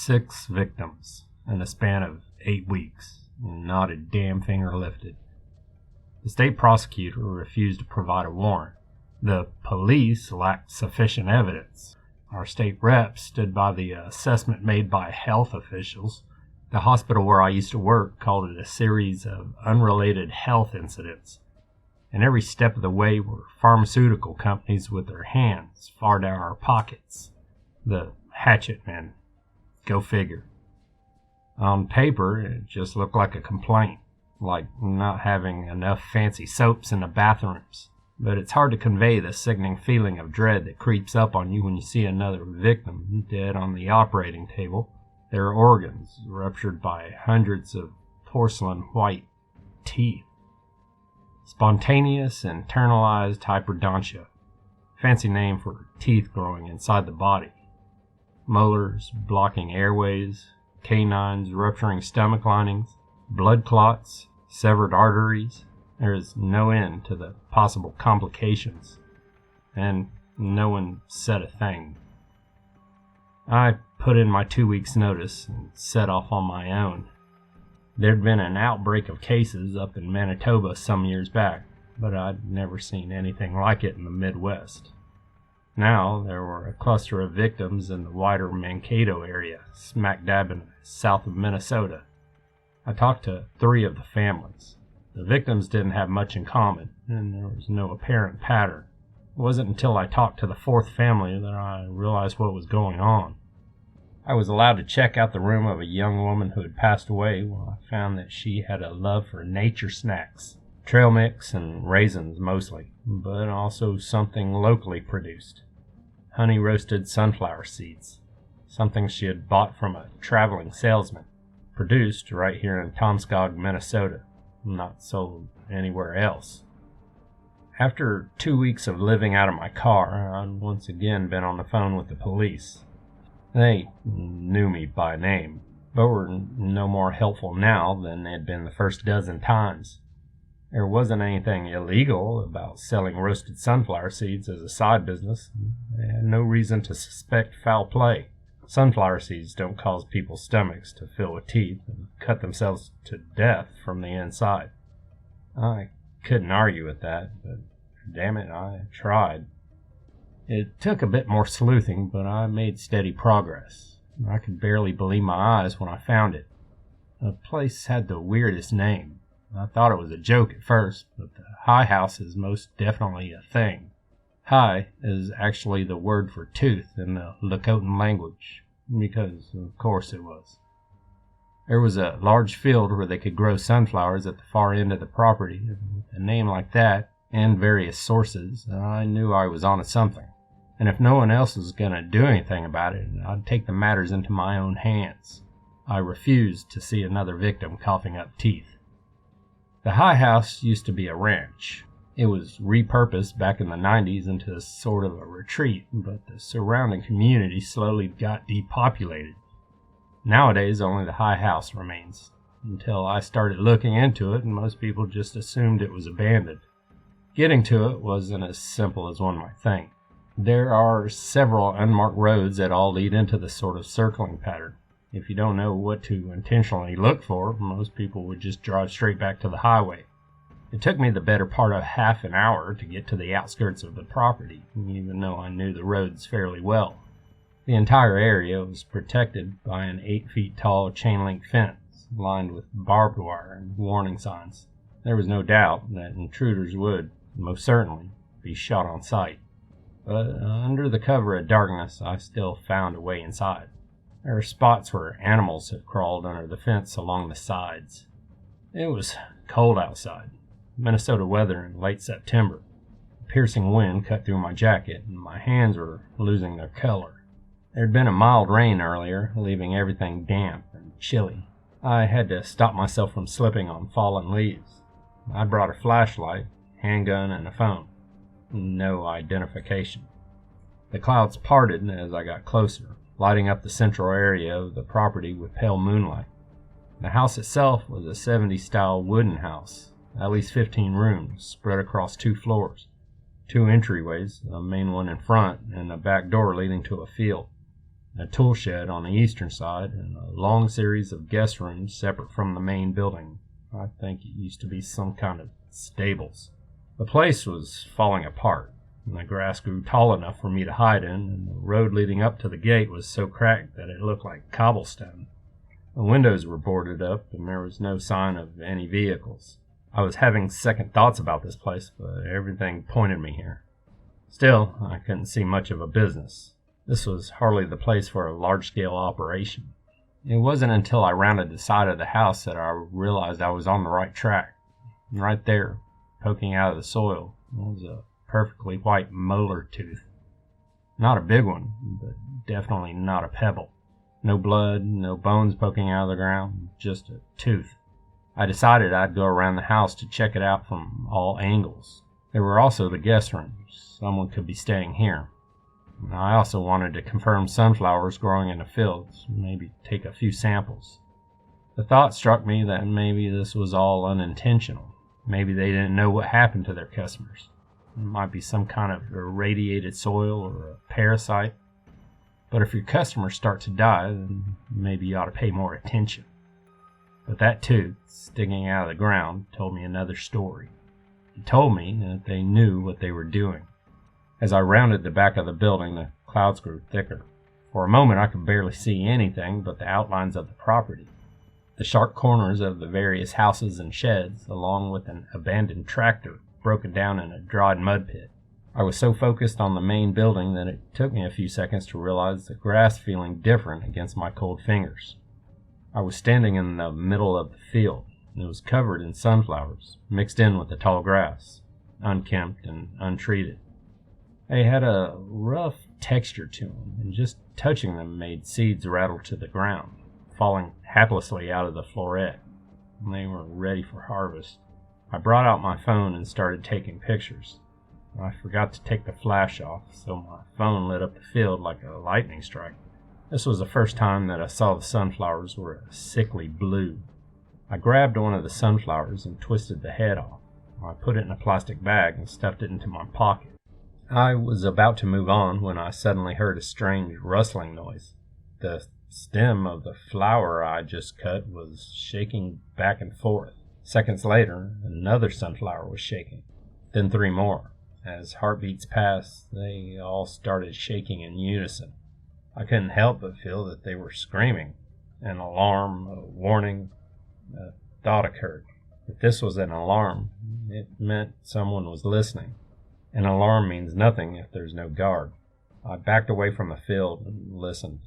6 victims in a span of 8 weeks, and not a damn finger lifted. The state prosecutor refused to provide a warrant. The police lacked sufficient evidence. Our state rep stood by the assessment made by health officials. The hospital where I used to work called it a series of unrelated health incidents. And every step of the way were pharmaceutical companies with their hands far down our pockets. The hatchet men. Go figure. On paper, it just looked like a complaint, like not having enough fancy soaps in the bathrooms. But it's hard to convey the sickening feeling of dread that creeps up on you when you see another victim dead on the operating table, their organs ruptured by hundreds of porcelain white teeth. Spontaneous internalized hyperdontia, fancy name for teeth growing inside the body. Molars blocking airways, canines rupturing stomach linings, blood clots, severed arteries. There is no end to the possible complications, and no one said a thing. I put in my 2 weeks' notice and set off on my own. There'd been an outbreak of cases up in Manitoba some years back, but I'd never seen anything like it in the Midwest. Now there were a cluster of victims in the wider Mankato area, smack dab in the south of Minnesota. I talked to 3 of the families. The victims didn't have much in common, and there was no apparent pattern. It wasn't until I talked to the 4th family that I realized what was going on. I was allowed to check out the room of a young woman who had passed away when I found that she had a love for nature snacks, trail mix and raisins mostly, but also something locally produced. Honey roasted sunflower seeds, something she had bought from a traveling salesman, produced right here in Tomskog, Minnesota. Not sold anywhere else. After 2 weeks of living out of my car, I'd once again been on the phone with the police. They knew me by name, but were no more helpful now than they had been the first dozen times. There wasn't anything illegal about selling roasted sunflower seeds as a side business. They had no reason to suspect foul play. Sunflower seeds don't cause people's stomachs to fill with teeth and cut themselves to death from the inside. I couldn't argue with that, but damn it, I tried. It took a bit more sleuthing, but I made steady progress. I could barely believe my eyes when I found it. The place had the weirdest name. I thought it was a joke at first, but the High House is most definitely a thing. High is actually the word for tooth in the Lakota language, because of course it was. There was a large field where they could grow sunflowers at the far end of the property. With a name like that, and various sources, I knew I was onto something. And if no one else was going to do anything about it, I'd take the matters into my own hands. I refused to see another victim coughing up teeth. The High House used to be a ranch. It was repurposed back in the 90s into sort of a retreat, but the surrounding community slowly got depopulated. Nowadays, only the High House remains. Until I started looking into it, and most people just assumed it was abandoned. Getting to it wasn't as simple as one might think. There are several unmarked roads that all lead into this sort of circling pattern. If you don't know what to intentionally look for, most people would just drive straight back to the highway. It took me the better part of half an hour to get to the outskirts of the property, even though I knew the roads fairly well. The entire area was protected by an 8-feet tall chain-link fence, lined with barbed wire and warning signs. There was no doubt that intruders would, most certainly, be shot on sight. But under the cover of darkness, I still found a way inside. There were spots where animals had crawled under the fence along the sides. It was cold outside. Minnesota weather in late September. A piercing wind cut through my jacket, and my hands were losing their color. There had been a mild rain earlier, leaving everything damp and chilly. I had to stop myself from slipping on fallen leaves. I brought a flashlight, handgun, and a phone. No identification. The clouds parted as I got closer, lighting up the central area of the property with pale moonlight. The house itself was a 70s-style wooden house, at least 15 rooms, spread across 2 floors, 2 entryways, a main one in front, and a back door leading to a field. a tool shed on the eastern side, and a long series of guest rooms separate from the main building. I think it used to be some kind of stables. The place was falling apart, and the grass grew tall enough for me to hide in, and the road leading up to the gate was so cracked that it looked like cobblestone. The windows were boarded up, and there was no sign of any vehicles. I was having second thoughts about this place, but everything pointed me here. Still, I couldn't see much of a business. This was hardly the place for a large-scale operation. It wasn't until I rounded the side of the house that I realized I was on the right track. Right there, poking out of the soil, was a perfectly white molar tooth. Not a big one, but definitely not a pebble. No blood, no bones poking out of the ground, just a tooth. I decided I'd go around the house to check it out from all angles. There were also the guest rooms. Someone could be staying here. I also wanted to confirm sunflowers growing in the fields, maybe take a few samples. The thought struck me that maybe this was all unintentional. Maybe they didn't know what happened to their customers. It might be some kind of irradiated soil or a parasite. But if your customers start to die, then maybe you ought to pay more attention. But that tooth, sticking out of the ground, told me another story. It told me that they knew what they were doing. As I rounded the back of the building, the clouds grew thicker. For a moment I could barely see anything but the outlines of the property. The sharp corners of the various houses and sheds, along with an abandoned tractor broken down in a dried mud pit. I was so focused on the main building that it took me a few seconds to realize the grass feeling different against my cold fingers. I was standing in the middle of the field, and it was covered in sunflowers, mixed in with the tall grass, unkempt and untreated. They had a rough texture to them, and just touching them made seeds rattle to the ground, falling haplessly out of the floret. They were ready for harvest. I brought out my phone and started taking pictures. I forgot to take the flash off, so my phone lit up the field like a lightning strike. This was the first time that I saw the sunflowers were a sickly blue. I grabbed one of the sunflowers and twisted the head off. I put it in a plastic bag and stuffed it into my pocket. I was about to move on when I suddenly heard a strange rustling noise. The stem of the flower I just cut was shaking back and forth. Seconds later, another sunflower was shaking, then 3 more. As heartbeats passed, they all started shaking in unison. I couldn't help but feel that they were screaming. An alarm, a warning, a thought occurred. If this was an alarm, it meant someone was listening. An alarm means nothing if there's no guard. I backed away from the field and listened.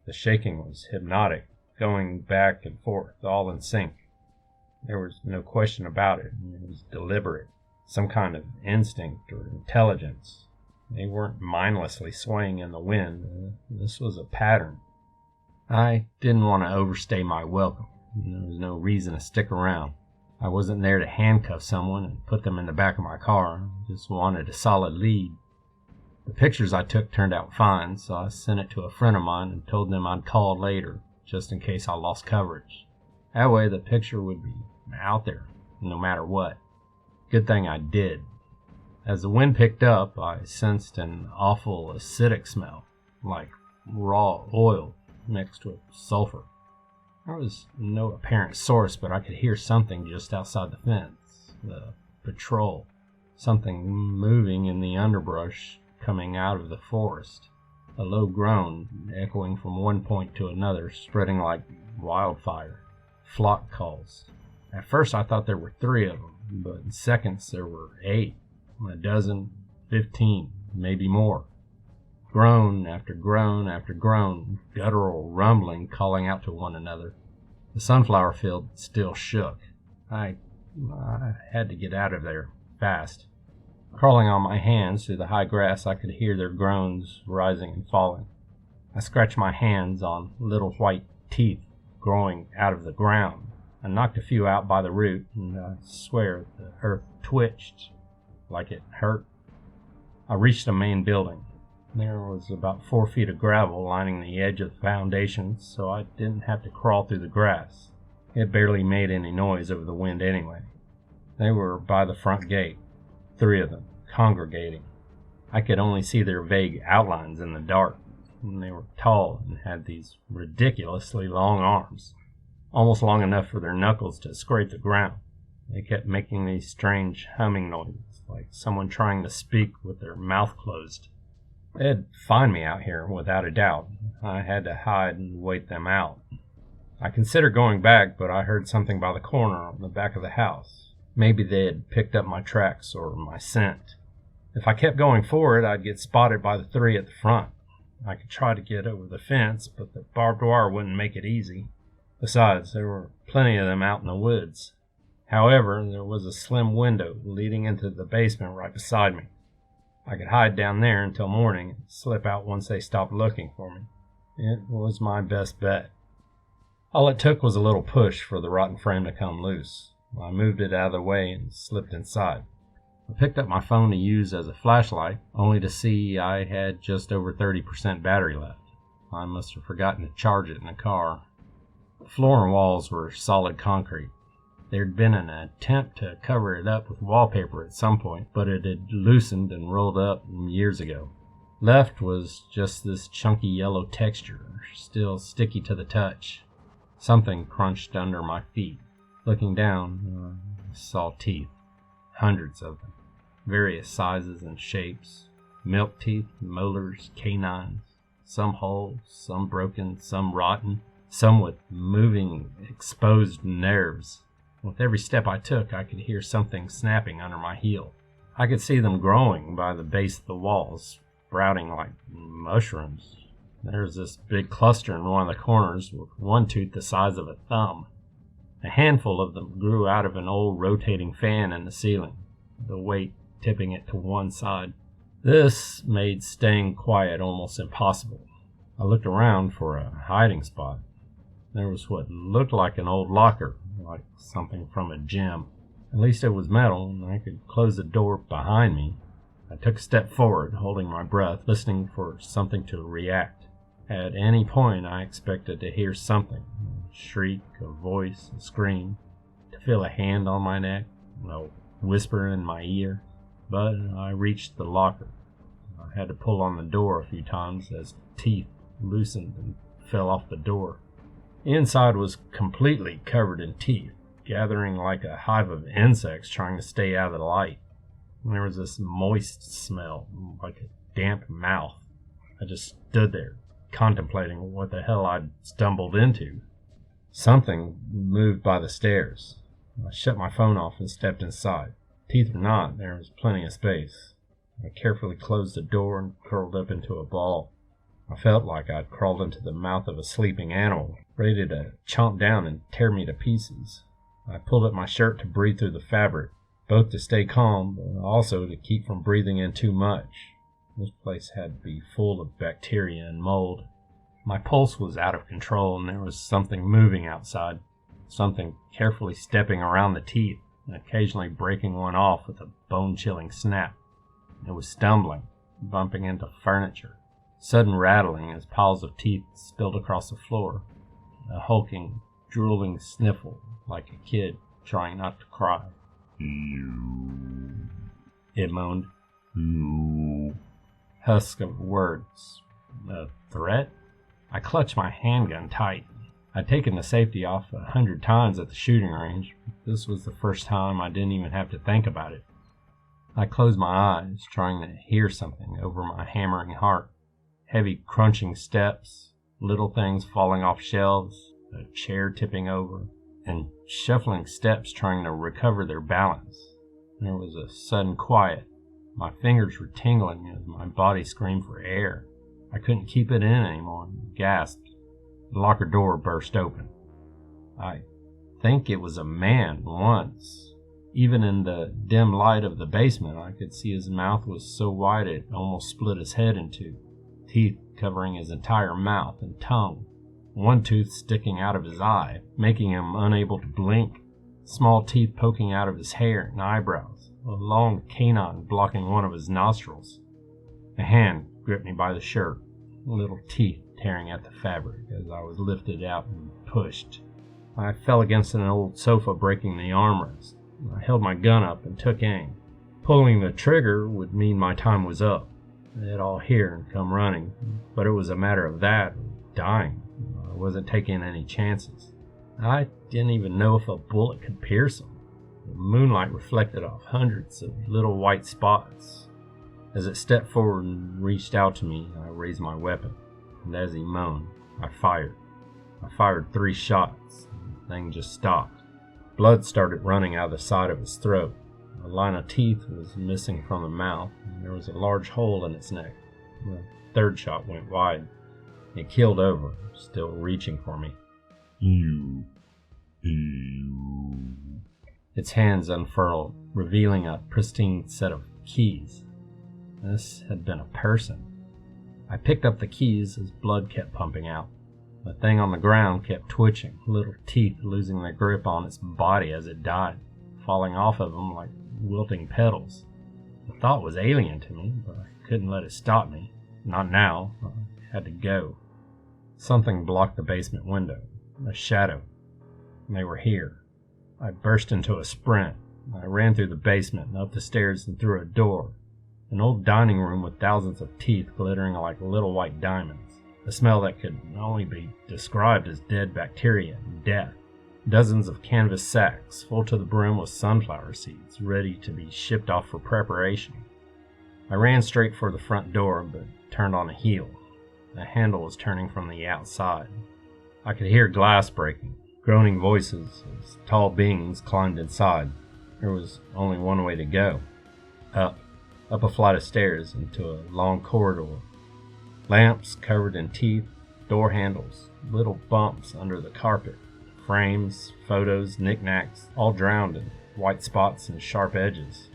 The shaking was hypnotic, going back and forth, all in sync. There was no question about it. It was deliberate. Some kind of instinct or intelligence. They weren't mindlessly swaying in the wind. This was a pattern. I didn't want to overstay my welcome. There was no reason to stick around. I wasn't there to handcuff someone and put them in the back of my car. I just wanted a solid lead. The pictures I took turned out fine, so I sent it to a friend of mine and told them I'd call later, just in case I lost coverage. That way the picture would be out there, no matter what. Good thing I did. As the wind picked up, I sensed an awful acidic smell, like raw oil mixed with sulfur. There was no apparent source, but I could hear something just outside the fence. The patrol. Something moving in the underbrush coming out of the forest. A low groan echoing from one point to another, spreading like wildfire. Flock calls. At first I thought there were 3 of them, but in seconds there were 8, a dozen, 15, maybe more. Groan after groan after groan, guttural rumbling calling out to one another. The sunflower field still shook. I had to get out of there, fast. Crawling on my hands through the high grass, I could hear their groans rising and falling. I scratched my hands on little white teeth growing out of the ground. I knocked a few out by the root, and I swear the earth twitched like it hurt. I reached the main building. There was about 4 feet of gravel lining the edge of the foundation, so I didn't have to crawl through the grass. It barely made any noise over the wind anyway. They were by the front gate, 3 of them, congregating. I could only see their vague outlines in the dark. and they were tall and had these ridiculously long arms, almost long enough for their knuckles to scrape the ground. They kept making these strange humming noises, like someone trying to speak with their mouth closed. They'd find me out here, without a doubt. I had to hide and wait them out. I considered going back, but I heard something by the corner on the back of the house. Maybe they had picked up my tracks or my scent. If I kept going forward, I'd get spotted by the three at the front. I could try to get over the fence, but the barbed wire wouldn't make it easy. Besides, there were plenty of them out in the woods. However, there was a slim window leading into the basement right beside me. I could hide down there until morning and slip out once they stopped looking for me. It was my best bet. All it took was a little push for the rotten frame to come loose. I moved it out of the way and slipped inside. I picked up my phone to use as a flashlight, only to see I had just over 30% battery left. I must have forgotten to charge it in the car. The floor and walls were solid concrete. There'd been an attempt to cover it up with wallpaper at some point, but it had loosened and rolled up years ago. Left was just this chunky yellow texture, still sticky to the touch. Something crunched under my feet. Looking down, I saw teeth. Hundreds of them. Various sizes and shapes. Milk teeth, molars, canines. Some whole, some broken, some rotten. Some with moving, exposed nerves. With every step I took, I could hear something snapping under my heel. I could see them growing by the base of the walls, sprouting like mushrooms. There was this big cluster in one of the corners with one tooth the size of a thumb. A handful of them grew out of an old rotating fan in the ceiling, the weight tipping it to one side. This made staying quiet almost impossible. I looked around for a hiding spot. There was what looked like an old locker, like something from a gym. At least it was metal, and I could close the door behind me. I took a step forward, holding my breath, listening for something to react. At any point, I expected to hear something, a shriek, a voice, a scream, to feel a hand on my neck, a whisper in my ear. But I reached the locker. I had to pull on the door a few times as teeth loosened and fell off the door. The inside was completely covered in teeth, gathering like a hive of insects trying to stay out of the light. And there was this moist smell, like a damp mouth. I just stood there, contemplating what the hell I'd stumbled into. Something moved by the stairs. I shut my phone off and stepped inside. Teeth or not, there was plenty of space. I carefully closed the door and curled up into a ball. I felt like I'd crawled into the mouth of a sleeping animal, ready to chomp down and tear me to pieces. I pulled up my shirt to breathe through the fabric, both to stay calm, but also to keep from breathing in too much. This place had to be full of bacteria and mold. My pulse was out of control, and there was something moving outside, something carefully stepping around the teeth and occasionally breaking one off with a bone-chilling snap. It was stumbling, bumping into furniture. Sudden rattling as piles of teeth spilled across the floor. A hulking, drooling sniffle like a kid trying not to cry. It moaned. Husk of words. A threat? I clutched my handgun tight. I'd taken the safety off 100 times at the shooting range. This was the first time I didn't even have to think about it. I closed my eyes, trying to hear something over my hammering heart. Heavy crunching steps, little things falling off shelves, a chair tipping over, and shuffling steps trying to recover their balance. There was a sudden quiet. My fingers were tingling as my body screamed for air. I couldn't keep it in anymore and gasped. The locker door burst open. I think it was a man once. Even in the dim light of the basement, I could see his mouth was so wide it almost split his head in two. Teeth covering his entire mouth and tongue, one tooth sticking out of his eye, making him unable to blink, small teeth poking out of his hair and eyebrows, a long canine blocking one of his nostrils. A hand gripped me by the shirt, little teeth tearing at the fabric as I was lifted out and pushed. I fell against an old sofa, breaking the armrest. I held my gun up and took aim. Pulling the trigger would mean my time was up. they'd all hear and come running, but it was a matter of that, dying. I wasn't taking any chances. I didn't even know if a bullet could pierce them. The moonlight reflected off hundreds of little white spots. As it stepped forward and reached out to me, I raised my weapon, and as he moaned, I fired. I fired 3 shots, and the thing just stopped. Blood started running out of the side of its throat. A line of teeth was missing from the mouth, and there was a large hole in its neck. The 3rd shot went wide. It keeled over, still reaching for me. You. Its hands unfurled, revealing a pristine set of keys. This had been a person. I picked up the keys as blood kept pumping out. The thing on the ground kept twitching, little teeth losing their grip on its body as it died, falling off of them like wilting petals. The thought was alien to me, but I couldn't let it stop me. Not now. I had to go. Something blocked the basement window. A shadow. They were here. I burst into a sprint. I ran through the basement and up the stairs and through a door. An old dining room with thousands of teeth glittering like little white diamonds. A smell that could only be described as dead bacteria and death. Dozens of canvas sacks full to the brim with sunflower seeds, ready to be shipped off for preparation. I ran straight for the front door, but turned on a heel. The handle was turning from the outside. I could hear glass breaking, groaning voices as tall beings climbed inside. There was only one way to go. Up a flight of stairs into a long corridor. Lamps covered in teeth, door handles, little bumps under the carpet. Frames, photos, knickknacks, all drowned in white spots and sharp edges.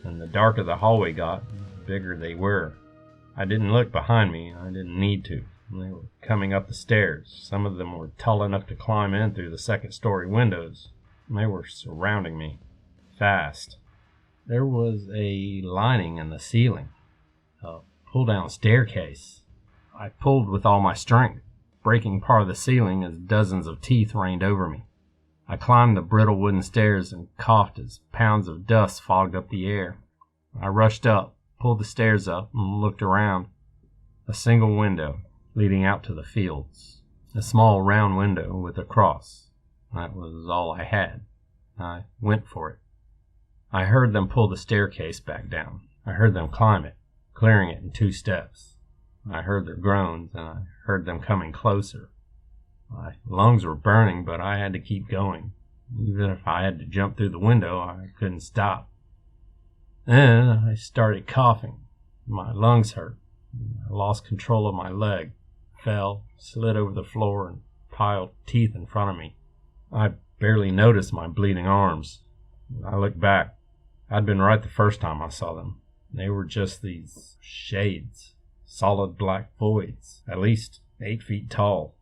And the darker the hallway got, the bigger they were. I didn't look behind me. I didn't need to. They were coming up the stairs. Some of them were tall enough to climb in through the second-story windows. They were surrounding me. Fast. There was a lining in the ceiling. A pull-down staircase. I pulled with all my strength, breaking part of the ceiling as dozens of teeth rained over me. I climbed the brittle wooden stairs and coughed as pounds of dust fogged up the air. I rushed up, pulled the stairs up, and looked around. A single window leading out to the fields. A small round window with a cross. That was all I had. I went for it. I heard them pull the staircase back down. I heard them climb it, clearing it in 2 steps. I heard their groans, and I heard them coming closer. My lungs were burning, but I had to keep going. Even if I had to jump through the window, I couldn't stop. Then I started coughing. My lungs hurt. I lost control of my leg, fell, slid over the floor, and piled teeth in front of me. I barely noticed my bleeding arms. I looked back. I'd been right the first time I saw them. They were just these shades, solid black voids, at least 8 feet tall,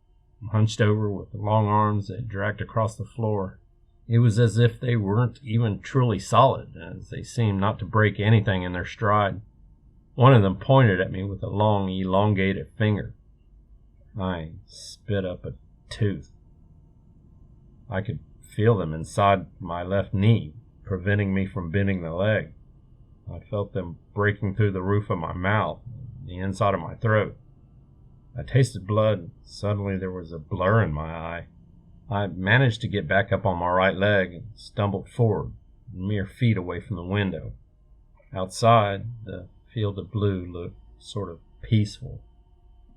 hunched over with long arms that dragged across the floor. It was as if they weren't even truly solid, as they seemed not to break anything in their stride. One of them pointed at me with a long, elongated finger. I spit up a tooth. I could feel them inside my left knee, preventing me from bending the leg. I felt them breaking through the roof of my mouth, the inside of my throat. I tasted blood, and suddenly there was a blur in my eye. I managed to get back up on my right leg and stumbled forward, mere feet away from the window. Outside, the field of blue looked sort of peaceful,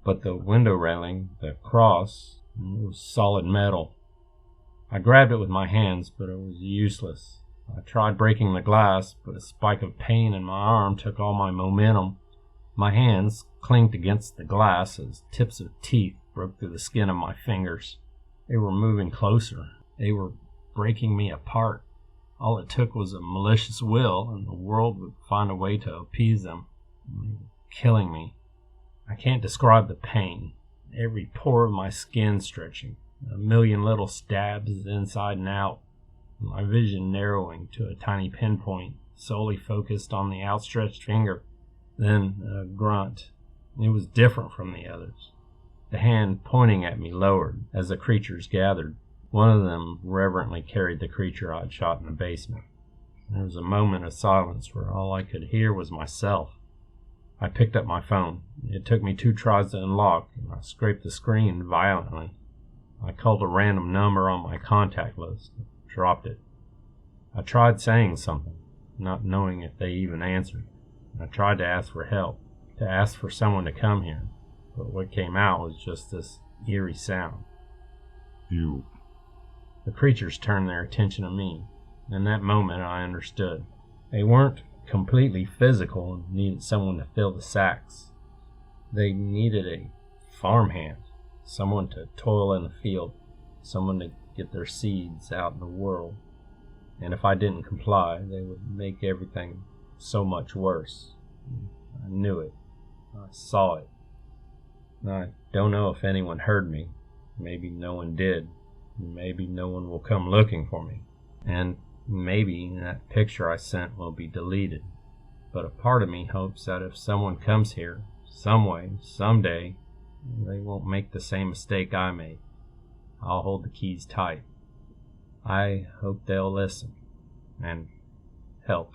but the window railing, the cross, was solid metal. I grabbed it with my hands, but it was useless. I tried breaking the glass, but a spike of pain in my arm took all my momentum. My hands clinked against the glass as tips of teeth broke through the skin of my fingers. They were moving closer. They were breaking me apart. All it took was a malicious will, and the world would find a way to appease them. They were killing me. I can't describe the pain. Every pore of my skin stretching, a million little stabs inside and out, my vision narrowing to a tiny pinpoint, solely focused on the outstretched finger. Then a grunt. It was different from the others. The hand pointing at me lowered as the creatures gathered. One of them reverently carried the creature I'd shot in the basement. There was a moment of silence where all I could hear was myself. I picked up my phone. It took me 2 tries to unlock, and I scraped the screen violently. I called a random number on my contact list, dropped it. I tried saying something, not knowing if they even answered. I tried to ask for help, to ask for someone to come here, but what came out was just this eerie sound. You. The creatures turned their attention to me. In that moment, I understood. They weren't completely physical and needed someone to fill the sacks. They needed a farmhand, someone to toil in the field, someone to get their seeds out in the world. And if I didn't comply, they would make everything so much worse. I knew it. I saw it. I don't know if anyone heard me. Maybe no one did. Maybe no one will come looking for me. And maybe that picture I sent will be deleted. But a part of me hopes that if someone comes here, some way, someday, they won't make the same mistake I made. I'll hold the keys tight. I hope they'll listen and help.